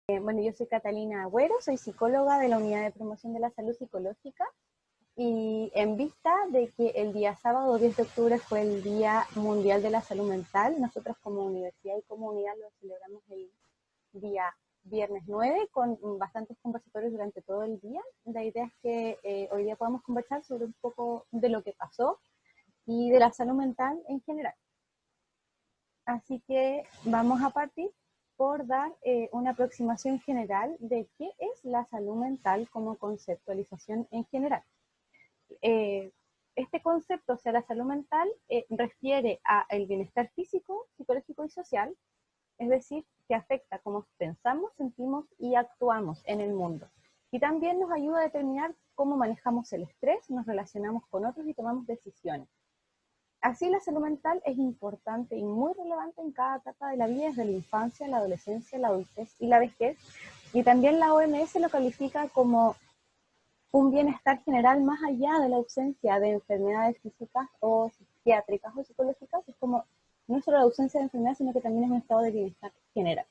Bueno, yo soy Catalina Agüero, soy psicóloga de la Unidad de Promoción de la Salud Psicológica y en vista de que el día sábado 10 de octubre fue el Día Mundial de la Salud Mental, nosotros como universidad y comunidad lo celebramos el día viernes 9 con bastantes conversatorios durante todo el día. La idea es que hoy día podamos conversar sobre un poco de lo que pasó y de la salud mental en general. Así que vamos a partir por dar una aproximación general de qué es la salud mental como conceptualización en general. Este concepto, o sea, la salud mental, refiere al bienestar físico, psicológico y social, es decir, que afecta cómo pensamos, sentimos y actuamos en el mundo. Y también nos ayuda a determinar cómo manejamos el estrés, nos relacionamos con otros y tomamos decisiones. Así, la salud mental es importante y muy relevante en cada etapa de la vida, desde la infancia, la adolescencia, la adultez y la vejez. Y también la OMS lo califica como un bienestar general más allá de la ausencia de enfermedades físicas o psiquiátricas o psicológicas. Es como no solo la ausencia de enfermedades, sino que también es un estado de bienestar general.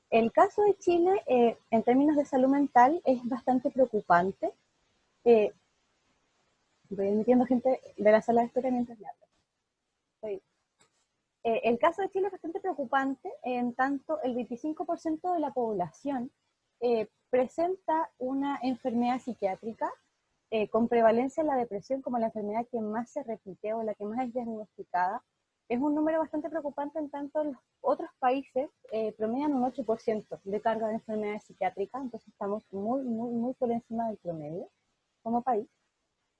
El caso de Chile, en términos de salud mental, es bastante preocupante. Voy metiendo gente de la sala de espera mientras le hablo. El caso de Chile es bastante preocupante, en tanto el 25% de la población presenta una enfermedad psiquiátrica con prevalencia en la depresión como la enfermedad que más se repite o la que más es diagnosticada. Es un número bastante preocupante, en tanto los otros países promedian un 8% de carga de enfermedades psiquiátricas, entonces estamos muy por encima del promedio como país.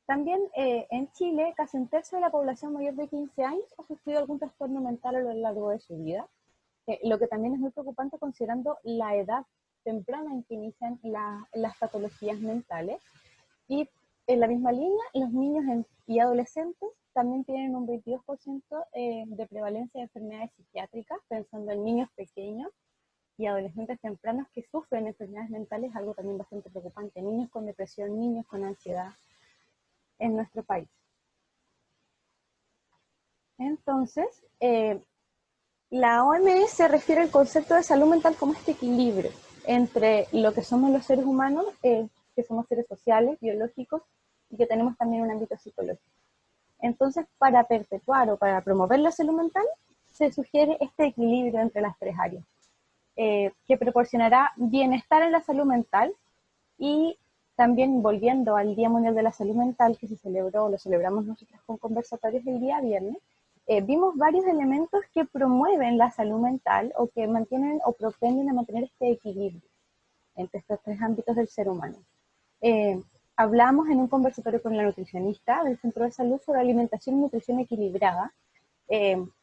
También en Chile, casi un tercio de la población mayor de 15 años ha sufrido algún trastorno mental a lo largo de su vida, lo que también es muy preocupante considerando la edad temprana en que inician las patologías mentales. Y en la misma línea, los niños y adolescentes también tienen un 22% de prevalencia de enfermedades psiquiátricas, pensando en niños pequeños y adolescentes tempranos que sufren enfermedades mentales, algo también bastante preocupante. Niños con depresión, niños con ansiedad en nuestro país. Entonces, la OMS se refiere al concepto de salud mental como este equilibrio entre lo que somos los seres humanos, que somos seres sociales, biológicos, y que tenemos también un ámbito psicológico. Entonces, para perpetuar o para promover la salud mental, se sugiere este equilibrio entre las tres áreas, que proporcionará bienestar en la salud mental. Y también, volviendo al Día Mundial de la Salud Mental, que se celebró, lo celebramos nosotros con conversatorios el día viernes, vimos varios elementos que promueven la salud mental o que mantienen o propenden a mantener este equilibrio entre estos tres ámbitos del ser humano. Hablamos en un conversatorio con la nutricionista del Centro de Salud sobre alimentación y nutrición equilibrada.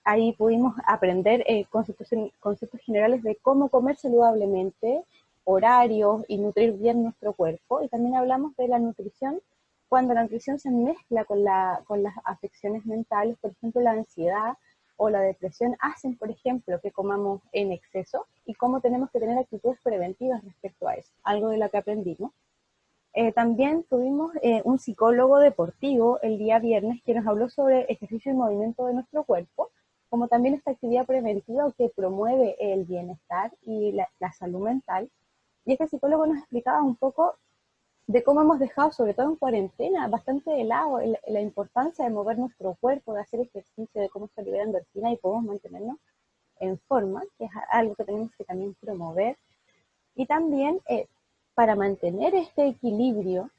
Ahí pudimos aprender conceptos generales de cómo comer saludablemente, horarios y nutrir bien nuestro cuerpo. Y también hablamos de la nutrición cuando la nutrición se mezcla con las afecciones mentales, por ejemplo la ansiedad o la depresión hacen, por ejemplo, que comamos en exceso y cómo tenemos que tener actitudes preventivas respecto a eso, algo de lo que aprendimos. También tuvimos un psicólogo deportivo el día viernes que nos habló sobre ejercicio y movimiento de nuestro cuerpo, como también esta actividad preventiva que promueve el bienestar y la salud mental. Y este psicólogo nos explicaba un poco de cómo hemos dejado, sobre todo en cuarentena, bastante de lado la importancia de mover nuestro cuerpo, de hacer ejercicio, de cómo se libera endorfina y podemos mantenernos en forma, que es algo que tenemos que también promover. Y también para mantener este equilibrio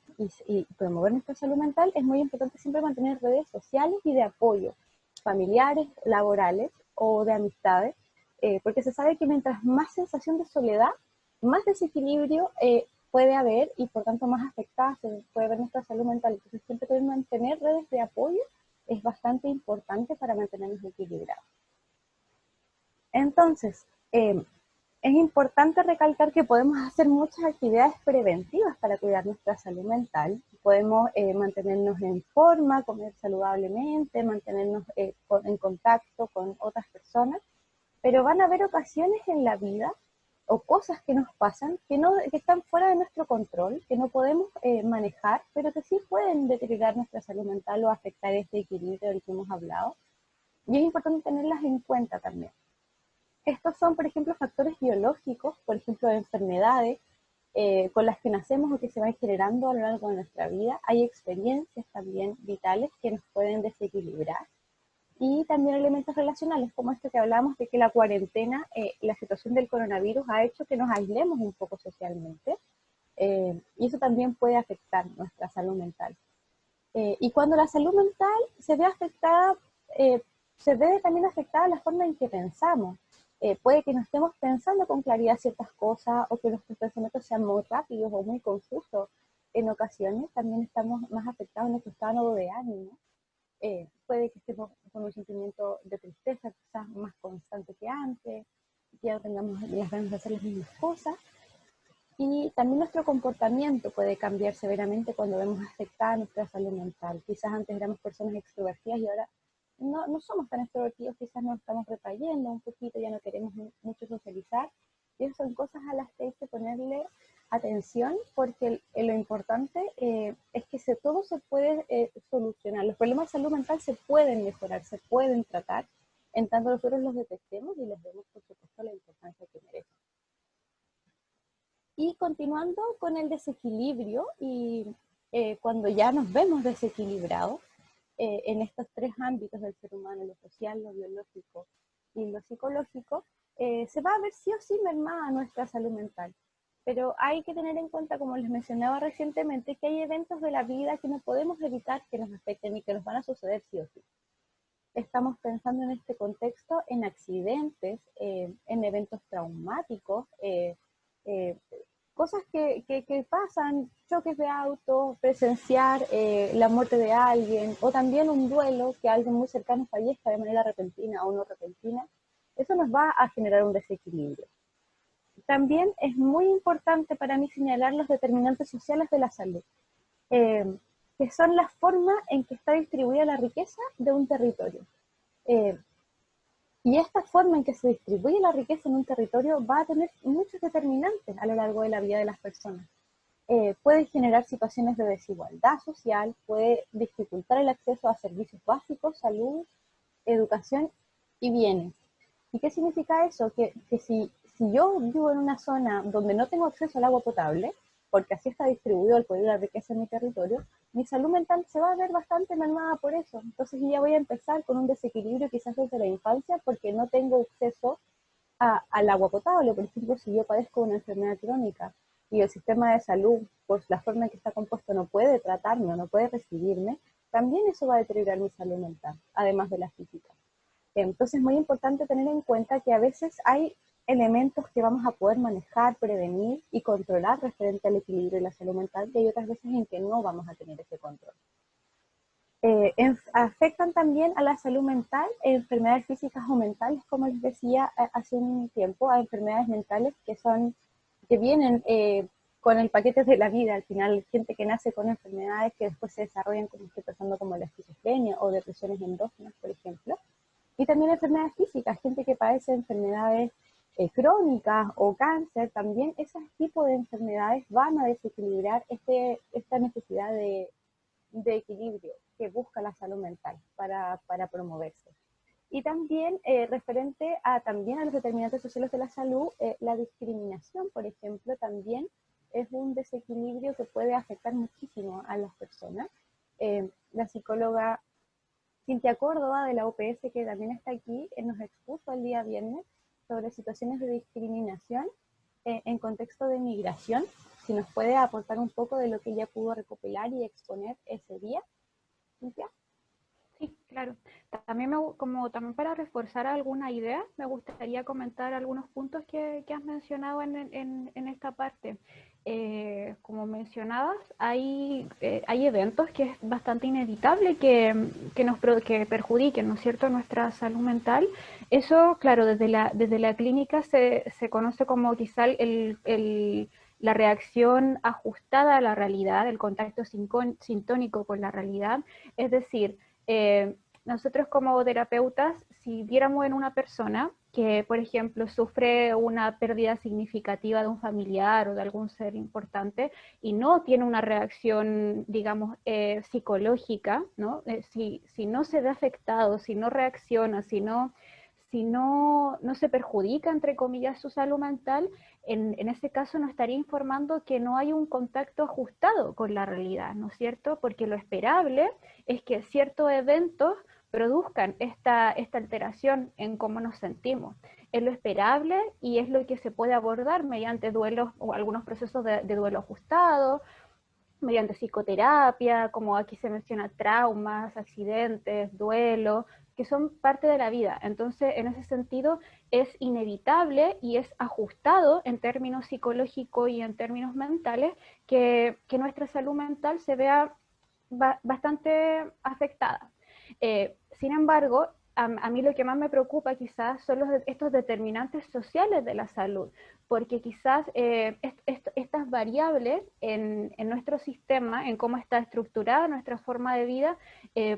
y promover nuestra salud mental es muy importante siempre mantener redes sociales y de apoyo, familiares, laborales o de amistades, porque se sabe que mientras más sensación de soledad, más desequilibrio puede haber y por tanto más afectada se puede ver nuestra salud mental. Entonces siempre poder mantener redes de apoyo es bastante importante para mantenernos equilibrados. Entonces, es importante recalcar que podemos hacer muchas actividades preventivas para cuidar nuestra salud mental. Podemos mantenernos en forma, comer saludablemente, mantenernos en contacto con otras personas, pero van a haber ocasiones en la vida o cosas que nos pasan que están fuera de nuestro control, que no podemos manejar, pero que sí pueden deteriorar nuestra salud mental o afectar este equilibrio del que hemos hablado. Y es importante tenerlas en cuenta también. Estos son, por ejemplo, factores biológicos, por ejemplo, enfermedades con las que nacemos o que se van generando a lo largo de nuestra vida. Hay experiencias también vitales que nos pueden desequilibrar. Y también elementos relacionales, como esto que hablamos de que la cuarentena, la situación del coronavirus ha hecho que nos aislemos un poco socialmente. Y eso también puede afectar nuestra salud mental. Y cuando la salud mental se ve afectada, se ve también afectada la forma en que pensamos. Puede que no estemos pensando con claridad ciertas cosas o que nuestros pensamientos sean muy rápidos o muy confusos. En ocasiones también estamos más afectados en nuestro estado de ánimo. Puede que estemos con un sentimiento de tristeza quizás más constante que antes, que ya no tengamos las ganas de hacer las mismas cosas. Y también nuestro comportamiento puede cambiar severamente cuando vemos afectada nuestra salud mental. Quizás antes éramos personas extrovertidas y ahora no somos tan extrovertidos, quizás nos estamos retrayendo un poquito, ya no queremos mucho socializar. Y esas son cosas a las que hay que ponerle atención porque lo importante es que todo se puede solucionar. Los problemas de salud mental se pueden mejorar, se pueden tratar, en tanto nosotros los detectemos y les demos, por supuesto, la importancia que merecen. Y continuando con el desequilibrio, y cuando ya nos vemos desequilibrados en estos tres ámbitos del ser humano, lo social, lo biológico y lo psicológico, se va a ver sí o sí mermada nuestra salud mental. Pero hay que tener en cuenta, como les mencionaba recientemente, que hay eventos de la vida que no podemos evitar que nos afecten y que nos van a suceder sí o sí. Estamos pensando en este contexto en accidentes, en eventos traumáticos, eh, cosas que pasan, choques de auto, presenciar la muerte de alguien, o también un duelo, que alguien muy cercano fallezca de manera repentina o no repentina. Eso nos va a generar un desequilibrio. También es muy importante para mí señalar los determinantes sociales de la salud, eh, que son la forma en que está distribuida la riqueza de un territorio. Eh, y esta forma en que se distribuye la riqueza en un territorio va a tener muchos determinantes a lo largo de la vida de las personas. Puede generar situaciones de desigualdad social, puede dificultar el acceso a servicios básicos, salud, educación y bienes. ¿Y qué significa eso? Que si yo vivo en una zona donde no tengo acceso al agua potable, porque así está distribuido el poder y la riqueza en mi territorio, mi salud mental se va a ver bastante mermada por eso. Entonces ya voy a empezar con un desequilibrio quizás desde la infancia porque no tengo acceso al agua potable. Por ejemplo, si yo padezco una enfermedad crónica y el sistema de salud, por la forma en que está compuesto, no puede tratarme o no puede recibirme, también eso va a deteriorar mi salud mental, además de la física. Entonces es muy importante tener en cuenta que a veces hay elementos que vamos a poder manejar, prevenir y controlar referente al equilibrio y la salud mental, y hay otras veces en que no vamos a tener ese control. Afectan también a la salud mental enfermedades físicas o mentales, como les decía hace un tiempo, a enfermedades mentales que vienen con el paquete de la vida. Al final, gente que nace con enfermedades que después se desarrollan, como estoy pensando, como la esquizofrenia o depresiones endógenas, por ejemplo. Y también enfermedades físicas, gente que padece enfermedades crónicas o cáncer, también ese tipo de enfermedades van a desequilibrar esta necesidad de equilibrio que busca la salud mental para promoverse. Y también referente también a los determinantes sociales de la salud, la discriminación, por ejemplo, también es un desequilibrio que puede afectar muchísimo a las personas. La psicóloga Cintia Córdoba de la UPS, que también está aquí, nos expuso el día viernes sobre situaciones de discriminación en contexto de migración. Si nos puede aportar un poco de lo que ella pudo recopilar y exponer ese día, Cintia. Sí, claro. También, como también para reforzar alguna idea, me gustaría comentar algunos puntos que has mencionado en esta parte. Como mencionabas, hay eventos que es bastante inevitable que perjudiquen, ¿no es cierto?, nuestra salud mental. Eso, claro, desde la clínica se conoce como quizá la reacción ajustada a la realidad, el contacto sintónico con la realidad, es decir, nosotros como terapeutas, si viéramos en una persona que, por ejemplo, sufre una pérdida significativa de un familiar o de algún ser importante y no tiene una reacción, digamos, psicológica, ¿no? Si no se ve afectado, si no reacciona, si no si no se perjudica, entre comillas, su salud mental, en ese caso nos estaría informando que no hay un contacto ajustado con la realidad, ¿no es cierto? Porque lo esperable es que ciertos eventos produzcan esta alteración en cómo nos sentimos. Es lo esperable y es lo que se puede abordar mediante duelos o algunos procesos de duelo ajustado, mediante psicoterapia, como aquí se menciona, traumas, accidentes, duelo, que son parte de la vida. Entonces, en ese sentido, es inevitable y es ajustado en términos psicológicos y en términos mentales que nuestra salud mental se vea bastante afectada. Sin embargo, a mí lo que más me preocupa quizás son estos determinantes sociales de la salud, porque quizás estas variables en nuestro sistema, en cómo está estructurada nuestra forma de vida,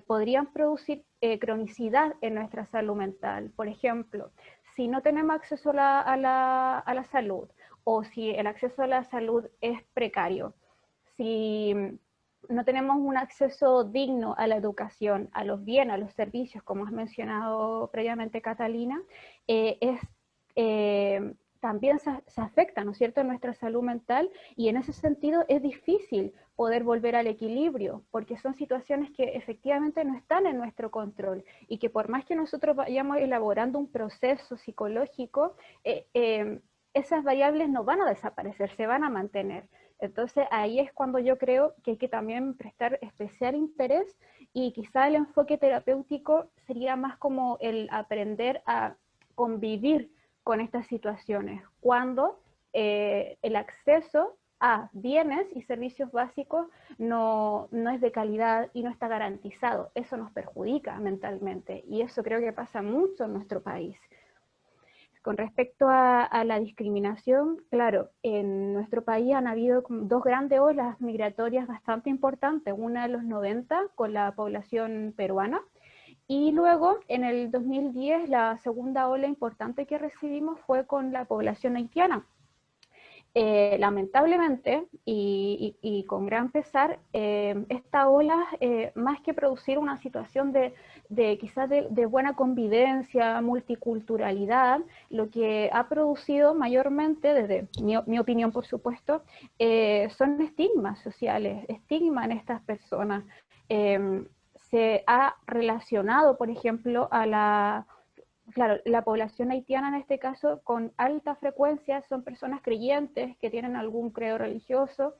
podrían producir cronicidad en nuestra salud mental. Por ejemplo, si no tenemos acceso a la salud, o si el acceso a la salud es precario, si no tenemos un acceso digno a la educación, a los bienes, a los servicios, como has mencionado previamente, Catalina, también se afecta, ¿no es cierto?, nuestra salud mental, y en ese sentido es difícil poder volver al equilibrio, porque son situaciones que efectivamente no están en nuestro control, y que por más que nosotros vayamos elaborando un proceso psicológico, esas variables no van a desaparecer, se van a mantener. Entonces ahí es cuando yo creo que hay que también prestar especial interés, y quizá el enfoque terapéutico sería más como el aprender a convivir con estas situaciones, cuando el acceso a bienes y servicios básicos no es de calidad y no está garantizado. Eso nos perjudica mentalmente, y eso creo que pasa mucho en nuestro país. Con respecto a la discriminación, claro, en nuestro país han habido dos grandes olas migratorias bastante importantes, una en los 90 con la población peruana, y luego en el 2010 la segunda ola importante que recibimos fue con la población haitiana. Lamentablemente y con gran pesar, esta ola, más que producir una situación quizás de buena convivencia, multiculturalidad, lo que ha producido mayormente, desde mi opinión por supuesto, son estigmas sociales, estigma en estas personas. Se ha relacionado, por ejemplo, claro, la población haitiana en este caso, con alta frecuencia, son personas creyentes que tienen algún credo religioso,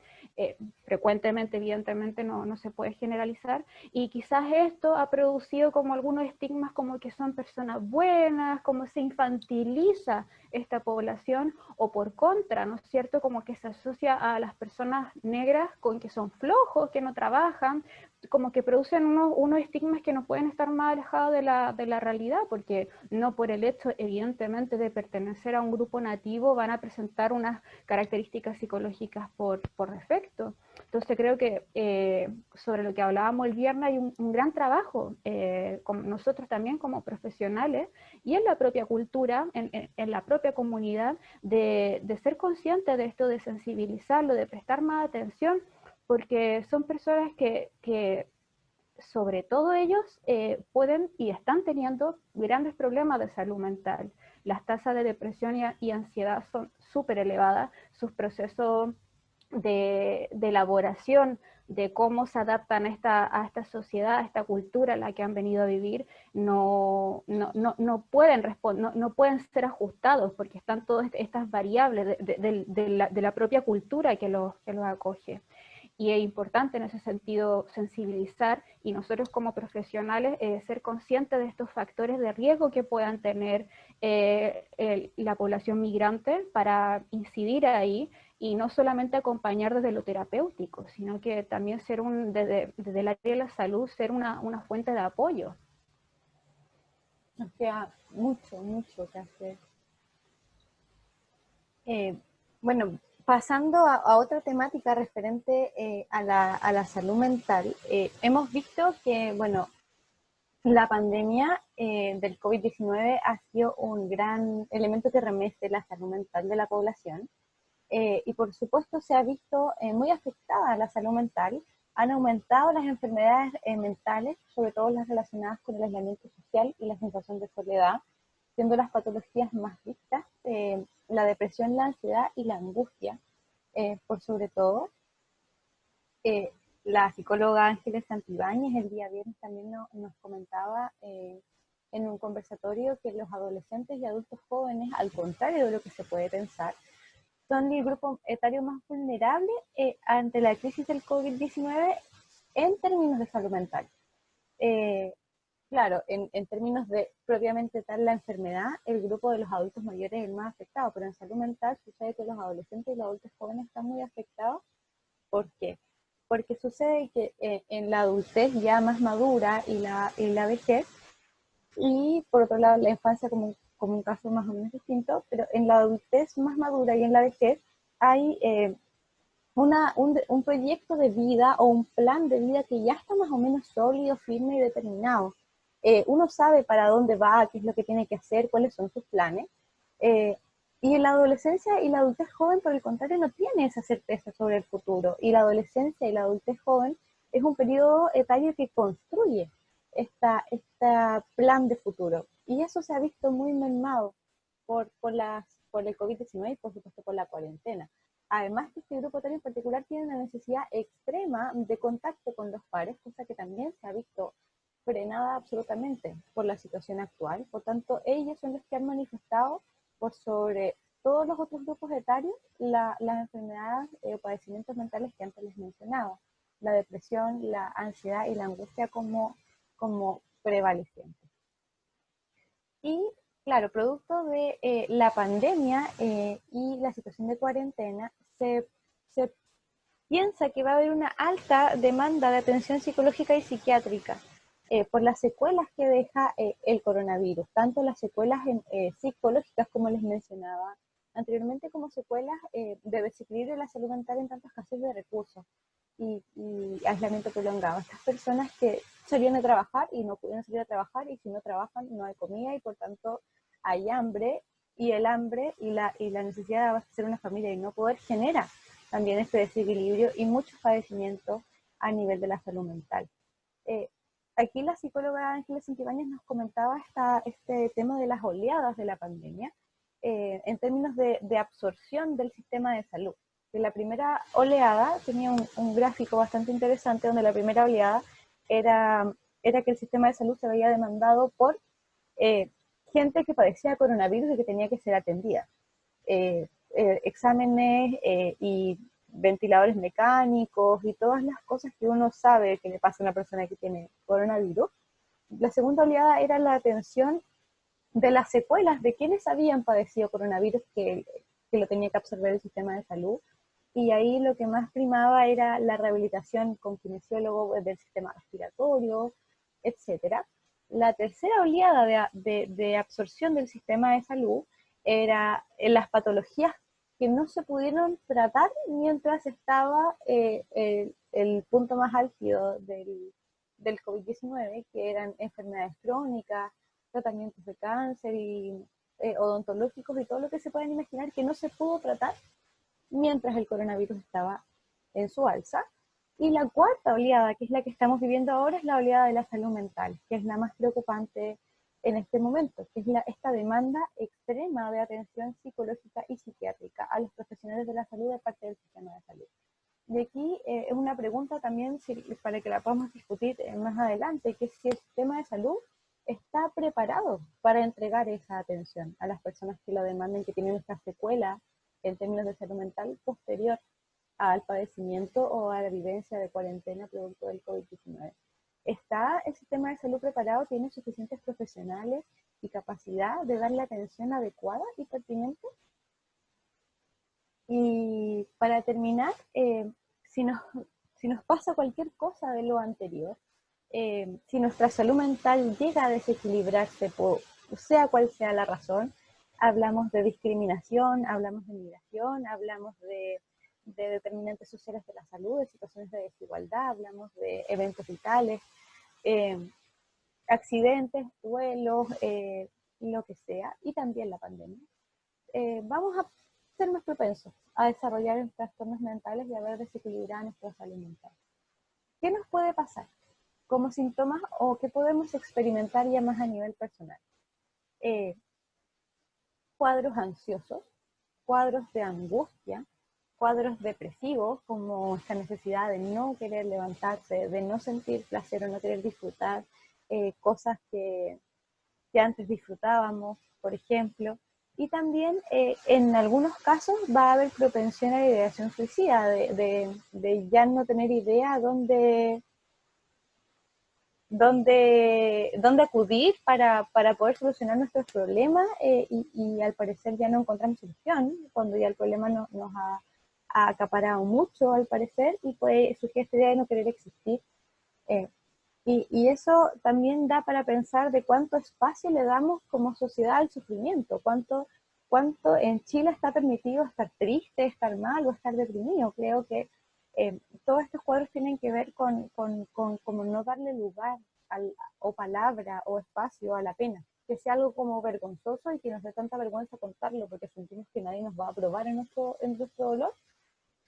frecuentemente, evidentemente, no se puede generalizar, y quizás esto ha producido como algunos estigmas, como que son personas buenas, como se infantiliza esta población, o por contra, ¿no es cierto?, como que se asocia a las personas negras con que son flojos, que no trabajan, como que producen unos estigmas que no pueden estar más alejados de la realidad, porque no por el hecho, evidentemente, de pertenecer a un grupo nativo van a presentar unas características psicológicas por defecto. Entonces creo que sobre lo que hablábamos el viernes hay un gran trabajo, con nosotros también como profesionales, y en la propia cultura, en la propia comunidad, de ser conscientes de esto, de sensibilizarlo, de prestar más atención, porque son personas que sobre todo ellos, pueden y están teniendo grandes problemas de salud mental. Las tasas de depresión y ansiedad son súper elevadas, sus procesos de elaboración de cómo se adaptan a esta sociedad, a esta cultura en la que han venido a vivir, no pueden ser ajustados, porque están todas estas variables de la propia cultura que los acoge. Y es importante en ese sentido sensibilizar, y nosotros como profesionales ser conscientes de estos factores de riesgo que puedan tener la población migrante, para incidir ahí, y no solamente acompañar desde lo terapéutico, sino que también ser desde el área de la salud, ser una fuente de apoyo. O sea, mucho que hacer. Bueno, pasando a otra temática referente a la salud mental, hemos visto que, bueno, la pandemia del COVID-19 ha sido un gran elemento que remece la salud mental de la población, y por supuesto se ha visto muy afectada la salud mental. Han aumentado las enfermedades mentales, sobre todo las relacionadas con el aislamiento social y la sensación de soledad. siendo las patologías más vistas la depresión, la ansiedad y la angustia, por sobre todo. La psicóloga Ángeles Santibáñez el día viernes también nos comentaba en un conversatorio que los adolescentes y adultos jóvenes, al contrario de lo que se puede pensar, son el grupo etario más vulnerable ante la crisis del COVID-19 en términos de salud mental. Claro, en términos de propiamente tal la enfermedad, el grupo de los adultos mayores es el más afectado, pero en salud mental sucede que los adolescentes y los adultos jóvenes están muy afectados. ¿Por qué? Porque sucede que en la adultez ya más madura y la vejez, y por otro lado la infancia como un caso más o menos distinto, pero en la adultez más madura y en la vejez hay un proyecto de vida o un plan de vida que ya está más o menos sólido, firme y determinado. Uno sabe para dónde va, qué es lo que tiene que hacer, cuáles son sus planes. Eh, y en la adolescencia y la adultez joven, por el contrario, no tiene esa certeza sobre el futuro. Y la adolescencia y la adultez joven es un periodo etario que construye esta plan de futuro. Y eso se ha visto muy mermado por el COVID-19 y por supuesto por la cuarentena. Además que este grupo etario en particular tiene una necesidad extrema de contacto con los pares, cosa que también se ha visto frenada absolutamente por la situación actual. Por tanto, ellos son los que han manifestado por sobre todos los otros grupos etarios las enfermedades o padecimientos mentales que antes les mencionaba, la depresión, la ansiedad y la angustia como prevalecientes. Y claro, producto de la pandemia y la situación de cuarentena, se piensa que va a haber una alta demanda de atención psicológica y psiquiátrica por las secuelas que deja el coronavirus, tanto las secuelas psicológicas, como les mencionaba anteriormente, como secuelas de desequilibrio de la salud mental en tantos casos de recursos y aislamiento prolongado. Estas personas que salían a trabajar y no pudieron salir a trabajar, y si no trabajan no hay comida y por tanto hay hambre, y el hambre y la necesidad de abastecer una familia y no poder genera también este desequilibrio y muchos padecimientos a nivel de la salud mental. Eh, Aquí la psicóloga Ángeles Santibáñez nos comentaba este tema de las oleadas de la pandemia en términos de absorción del sistema de salud. Que la primera oleada tenía un gráfico bastante interesante donde la primera oleada era que el sistema de salud se veía demandado por eh, gente que padecía coronavirus y que tenía que ser atendida. Exámenes y ventiladores mecánicos y todas las cosas que uno sabe que le pasa a una persona que tiene coronavirus. La segunda oleada era la atención de las secuelas de quienes habían padecido coronavirus que lo tenía que absorber el sistema de salud. Y ahí lo que más primaba era la rehabilitación con kinesiólogo del sistema respiratorio, etcétera. La tercera oleada de absorción del sistema de salud era en las patologías que no se pudieron tratar mientras estaba el punto más álgido del COVID-19, que eran enfermedades crónicas, tratamientos de cáncer y odontológicos y todo lo que se puedan imaginar que no se pudo tratar mientras el coronavirus estaba en su alza. Y la cuarta oleada, que es la que estamos viviendo ahora, es la oleada de la salud mental, que es la más preocupante en este momento, que es esta demanda extrema de atención psicológica y psiquiátrica a los profesionales de la salud de parte del sistema de salud. Y aquí es una pregunta también para que la podamos discutir más adelante, que es si el sistema de salud está preparado para entregar esa atención a las personas que lo demanden, que tienen esta secuela en términos de salud mental posterior al padecimiento o a la vivencia de cuarentena producto del COVID-19. ¿Está el sistema de salud preparado? ¿Tiene suficientes profesionales y capacidad de dar la atención adecuada y pertinente? Y para terminar, si, nos, si nos pasa cualquier cosa de lo anterior, si nuestra salud mental llega a desequilibrarse, sea cual sea la razón, hablamos de discriminación, hablamos de migración, hablamos de determinantes sociales de la salud, de situaciones de desigualdad, hablamos de eventos vitales, eh, accidentes, duelos, lo que sea, y también la pandemia. Vamos a ser más propensos a desarrollar trastornos mentales y a ver desequilibrada nuestra salud mental. ¿Qué nos puede pasar como síntomas o qué podemos experimentar ya más a nivel personal? cuadros ansiosos, cuadros de angustia, cuadros depresivos, como esta necesidad de no querer levantarse, de no sentir placer o no querer disfrutar cosas que antes disfrutábamos, por ejemplo. Y también en algunos casos va a haber propensión a la ideación suicida, de ya no tener idea dónde acudir para poder solucionar nuestros problemas y al parecer ya no encontramos solución cuando ya el problema nos ha acaparado mucho al parecer y pues surge esta idea de no querer existir. Eh, y eso también da para pensar de cuánto espacio le damos como sociedad al sufrimiento, cuánto en Chile está permitido estar triste, estar mal o estar deprimido. Creo que todos estos cuadros tienen que ver con como no darle lugar o palabra o espacio a la pena, que sea algo como vergonzoso y que nos dé tanta vergüenza contarlo porque sentimos que nadie nos va a aprobar en nuestro dolor,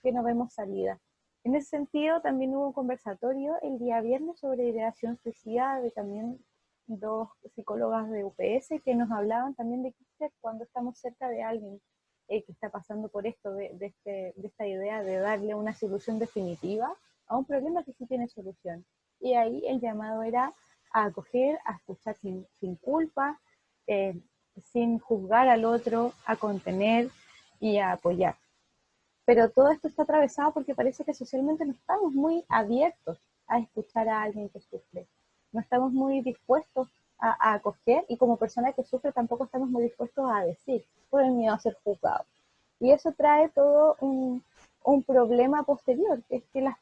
que no vemos salida. En ese sentido, también hubo un conversatorio el día viernes sobre ideación suicida de también dos psicólogas de UPS que nos hablaban también de qué hacer cuando estamos cerca de alguien que está pasando por esto, de esta idea de darle una solución definitiva a un problema que sí tiene solución. Y ahí el llamado era a acoger, a escuchar sin culpa, eh, sin juzgar al otro, a contener y a apoyar. Pero todo esto está atravesado porque parece que socialmente no estamos muy abiertos a escuchar a alguien que sufre. No estamos muy dispuestos a acoger y como persona que sufre tampoco estamos muy dispuestos a decir por el miedo a ser juzgado. Y eso trae todo un problema posterior, que es que los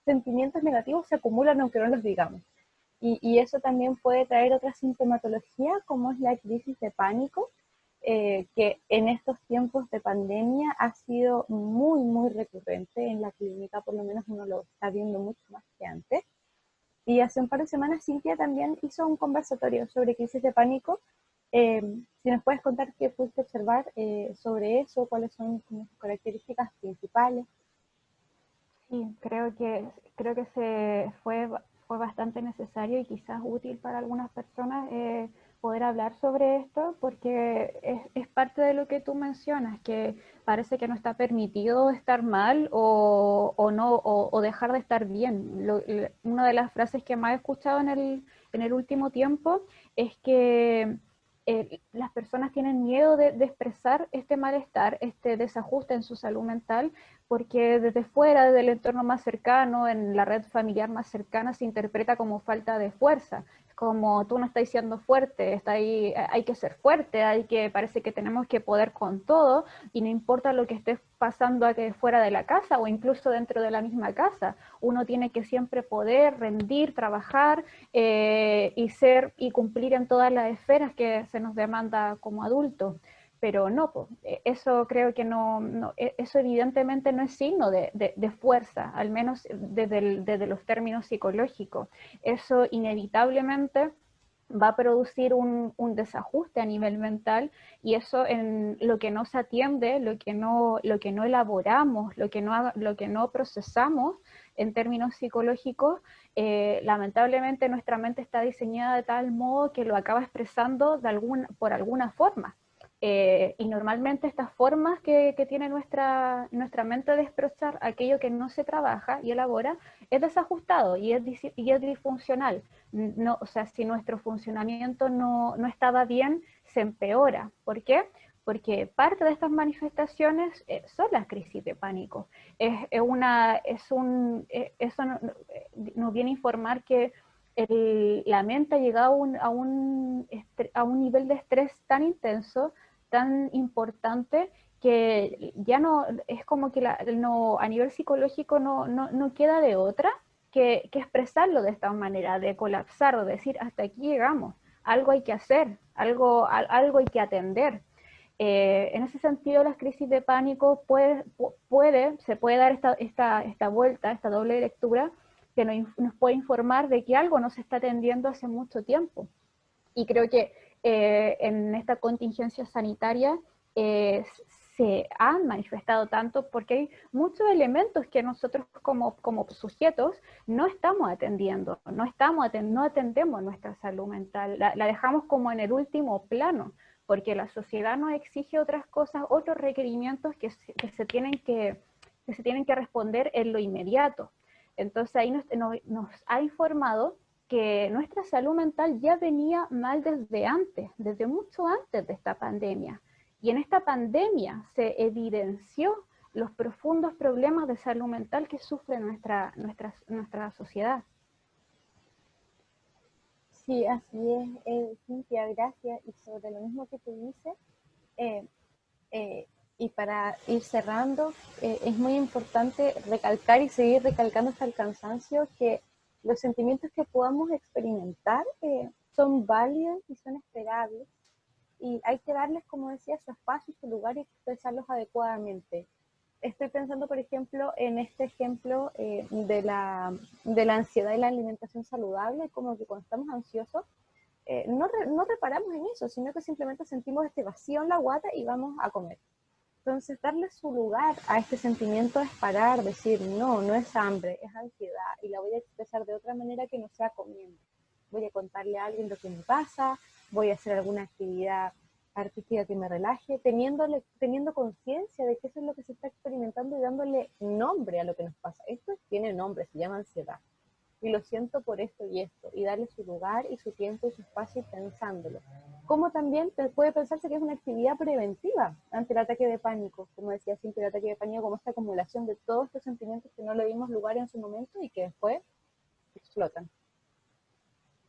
sentimientos negativos se acumulan aunque no los digamos. Y eso también puede traer otra sintomatología como es la crisis de pánico, que en estos tiempos de pandemia ha sido muy, muy recurrente en la clínica, por lo menos uno lo está viendo mucho más que antes. Y hace un par de semanas Cintia también hizo un conversatorio sobre crisis de pánico. Si nos puedes contar qué pudiste observar sobre eso, cuáles son como sus características principales. Sí, creo que fue bastante necesario y quizás útil para algunas personas poder hablar sobre esto, porque es parte de lo que tú mencionas, que parece que no está permitido estar mal o no, o dejar de estar bien. Una de las frases que más he escuchado en el último tiempo es que las personas tienen miedo de expresar este malestar, este desajuste en su salud mental, porque desde fuera, desde el entorno más cercano, en la red familiar más cercana, se interpreta como falta de fuerza. Es como tú no estás siendo fuerte, está ahí, hay que ser fuerte, parece que tenemos que poder con todo, y no importa lo que estés pasando aquí fuera de la casa o incluso dentro de la misma casa. Uno tiene que siempre poder rendir, trabajar y cumplir en todas las esferas que se nos demanda como adultos. Pero no, pues, eso creo que eso evidentemente no es signo de fuerza, al menos desde los términos psicológicos. Eso inevitablemente va a producir un desajuste a nivel mental, y eso en lo que no se atiende, lo que no elaboramos, lo que no procesamos en términos psicológicos, lamentablemente nuestra mente está diseñada de tal modo que lo acaba expresando por alguna forma. Y normalmente estas formas que tiene nuestra mente de expresar aquello que no se trabaja y elabora es desajustado y es disfuncional. No, o sea, si nuestro funcionamiento no estaba bien, se empeora. ¿Por qué? Porque parte de estas manifestaciones son las crisis de pánico. Eso nos viene a informar que la mente ha llegado a un nivel de estrés tan intenso, tan importante, que ya no, es como que a nivel psicológico no queda de otra que expresarlo de esta manera, de colapsar o decir, hasta aquí llegamos, algo hay que hacer, algo hay que atender. En ese sentido, las crisis de pánico se puede dar esta vuelta, esta doble lectura, que nos puede informar de que algo no se está atendiendo hace mucho tiempo. Y creo que en esta contingencia sanitaria eh, se han manifestado tanto porque hay muchos elementos que nosotros como sujetos no estamos atendiendo, no atendemos nuestra salud mental, la dejamos como en el último plano, porque la sociedad nos exige otras cosas, otros requerimientos que se tienen que responder en lo inmediato. Entonces ahí nos ha informado que nuestra salud mental ya venía mal desde antes, desde mucho antes de esta pandemia. Y en esta pandemia se evidenció los profundos problemas de salud mental que sufre nuestra sociedad. Sí, así es, Cintia, gracias. Y sobre lo mismo que tú dices, eh, y para ir cerrando, es muy importante recalcar y seguir recalcando hasta el cansancio que los sentimientos que podamos experimentar son válidos y son esperables, y hay que darles, como decía, su espacio y su lugar y expresarlos adecuadamente. Estoy pensando, por ejemplo, en este ejemplo de la ansiedad y la alimentación saludable, como que cuando estamos ansiosos, no reparamos en eso, sino que simplemente sentimos este vacío en la guata y vamos a comer. Entonces, darle su lugar a este sentimiento es parar, decir, no, no es hambre, es ansiedad, y la voy a expresar de otra manera que no sea comiendo. Voy a contarle a alguien lo que me pasa, voy a hacer alguna actividad artística que me relaje, teniendo conciencia de que eso es lo que se está experimentando y dándole nombre a lo que nos pasa. Esto tiene nombre, se llama ansiedad. Y lo siento por esto, y darle su lugar y su tiempo y su espacio pensándolo. Como también puede pensarse que es una actividad preventiva ante el ataque de pánico, como decía siempre, el ataque de pánico como esta acumulación de todos estos sentimientos que no le dimos lugar en su momento y que después explotan.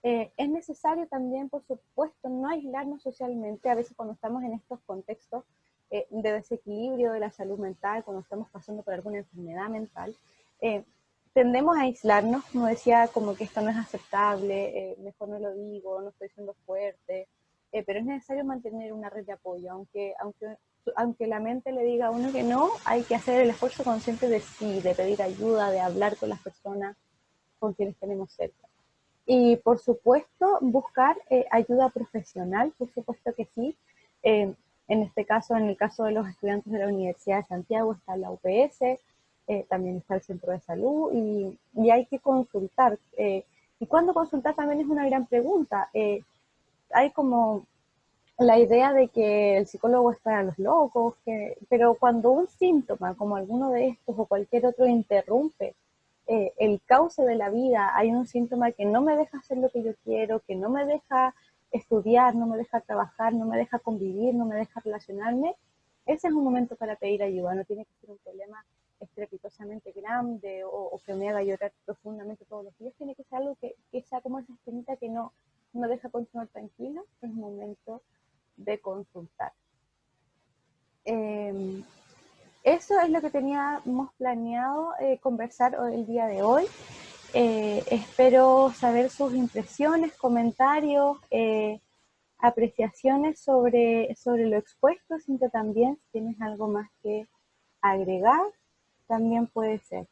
Es necesario también, por supuesto, no aislarnos socialmente. A veces cuando estamos en estos contextos de desequilibrio de la salud mental, cuando estamos pasando por alguna enfermedad mental, eh, tendemos a aislarnos, como decía, como que esto no es aceptable, mejor no lo digo, no estoy siendo fuerte, pero es necesario mantener una red de apoyo, aunque la mente le diga a uno que no, hay que hacer el esfuerzo consciente de sí, de pedir ayuda, de hablar con las personas con quienes tenemos cerca. Y por supuesto, buscar ayuda profesional, por supuesto que sí. En este caso, en el caso de los estudiantes de la Universidad de Santiago, está la UPS, también está el centro de salud, y hay que consultar. Y cuándo consultar también es una gran pregunta. Hay como la idea de que el psicólogo es para los locos, pero cuando un síntoma como alguno de estos o cualquier otro interrumpe el cauce de la vida, hay un síntoma que no me deja hacer lo que yo quiero, que no me deja estudiar, no me deja trabajar, no me deja convivir, no me deja relacionarme, ese es un momento para pedir ayuda. No tiene que ser un problema estrepitosamente grande o que me haga llorar profundamente todos los días, tiene que ser algo que sea como esa espinita que no deja continuar tranquilo. Es un momento de consultar. Eso es lo que teníamos planeado conversar el día de hoy. Espero saber sus impresiones, comentarios, apreciaciones sobre lo expuesto. Siento también, si tienes algo más que agregar, también puede ser.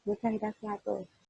Muchas gracias a todos.